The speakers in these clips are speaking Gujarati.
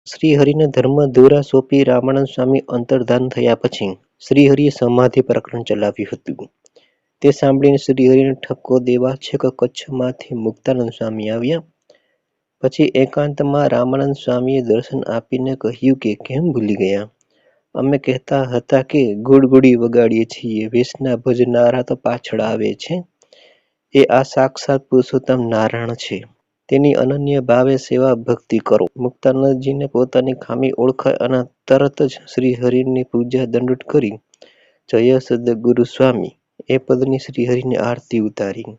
શ્રીહરિને ધર્મ દોરા સોંપી રામાનંદ સ્વામી અંતર્ધાન થયા પછી શ્રીહરિએ સમાધિ પ્રકરણ ચલાવ્યું હતું. તે સાંભળીને શ્રીહરિને ઠપકો દેવા છેક કચ્છમાંથી મુક્તાનંદ સ્વામી આવ્યા. પછી એકાંતમાં રામાનંદ સ્વામીએ દર્શન આપીને કહ્યું કે કેમ ભૂલી ગયા? અમે કહેતા હતા કે ગુડગુડી વગાડીએ છીએ, વેશના ભજનારા તો પાછળ આવે છે. એ આ સાક્ષાત પુરુષોત્તમ નારાયણ છે. તેની અનન્ય ભાવે સેવા ભક્તિ કરો. મુક્તાનંદજીને પોતાની ખામી ઓળખાય અને તરત જ શ્રીહરિની પૂજા દંડવત કરી જય સદગુરુ સ્વામી એ પદની શ્રીહરિની આરતી ઉતારી.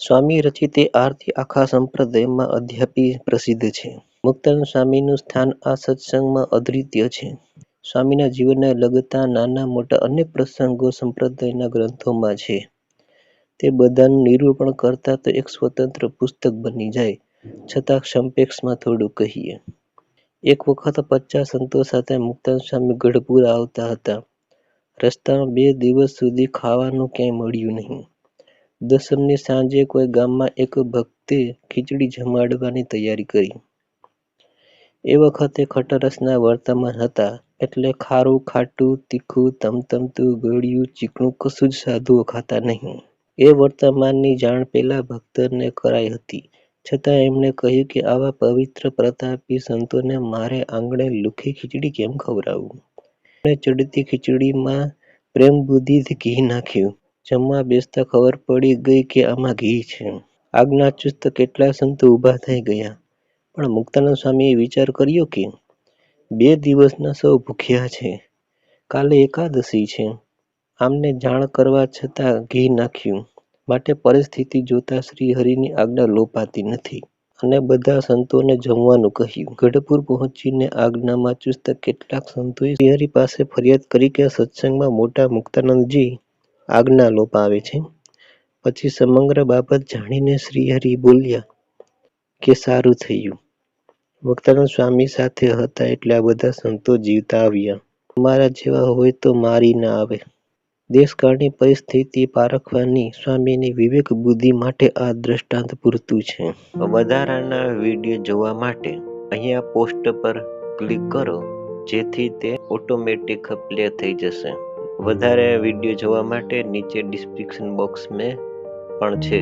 સ્વામી રચિત એ આરતી આખા સંપ્રદાયમાં અદ્યાપી પ્રસિદ્ધ છે. મુક્તાનંદ સ્વામીનું સ્થાન આ સત્સંગમાં અદ્વિતીય છે. સ્વામીના જીવનને લગતા નાના મોટા અનેક પ્રસંગો સંપ્રદાયના ગ્રંથોમાં છે. તે બધાનું નિરૂપણ કરતા તો એક સ્વતંત્ર પુસ્તક બની જાય, છતાં સંક્ષેપમાં થોડું કહીએ. એક વખત 50 સંતો સાથે મુક્તાનંદ સ્વામી ગઢપુર આવતા હતા. રસ્તામાં 2 દિવસ સુધી ખાવાનું ક્યાંય મળ્યું નહીં. દસમની સાંજે કોઈ ગામમાં એક ભક્તે ખીચડી જમાડવાની તૈયારી કરી. એ વખતે ખટરસના વર્તમાન હતા, એટલે ખારું, ખાટું, તીખું, તમતમતું, ગળ્યું, ચીકણું કશું જ સાધુઓ ખાતા નહીં. એ વર્તમાનની જાણ પેલા ભક્તને કરાઈ હતી, છતાં એમણે કહ્યું કે આવા પવિત્ર પ્રતાપી સંતોને મારે આંગણે લુખી ખીચડી કેમ ખવડાવવું? એમણે ચડતી ખીચડીમાં પ્રેમ બુદ્ધિથી ઘી નાખ્યું. જમવા બેસતા ખબર પડી ગઈ કે આમાં ઘી છે. આજ્ઞાચુસ્ત કેટલાય સંતો ઊભા થઈ ગયા, પણ મુક્તાનંદ સ્વામીએ વિચાર કર્યો કે 2 દિવસના સૌ ભૂખ્યા છે, કાલે એકાદશી છે. આમને જાણ કરવા છતાં ઘી નાખ્યું. માટે પરિસ્થિતિ જોતા શ્રીહરિની આજ્ઞા લોપાતી નથી અને બધા સંતોને જમવાનું કહ્યું. ગઢપુર પહોંચીને આજ્ઞામાં ચુસ્ત કેટલાક સંતોએ શ્રીહરિ પાસે ફરિયાદ કરી કે સત્સંગમાં મોટા મુક્તાનંદજી આજ્ઞા લોપાવે છે. પછી સમગ્ર બાબત જાણીને શ્રીહરિ બોલ્યા કે સારું થયું, મુક્તાનંદ સ્વામી સાથે હતા એટલે આ બધા સંતો જીવતા આવ્યા. તમારા જેવા હોય તો મારી ના આવે. દેશકાળની પરિસ્થિતિ પારખવાની સ્વામીની વિવેક બુદ્ધિ માટે આ દ્રષ્ટાંત પૂરતું છે. વધારાના વિડીયો જોવા માટે અહીંયા પોસ્ટ પર ક્લિક કરો, જેથી તે ઓટોમેટિક પ્લે થઈ જશે. વધારે વિડીયો જોવા માટે નીચે ડિસ્ક્રિપ્શન બોક્સમાં પણ છે.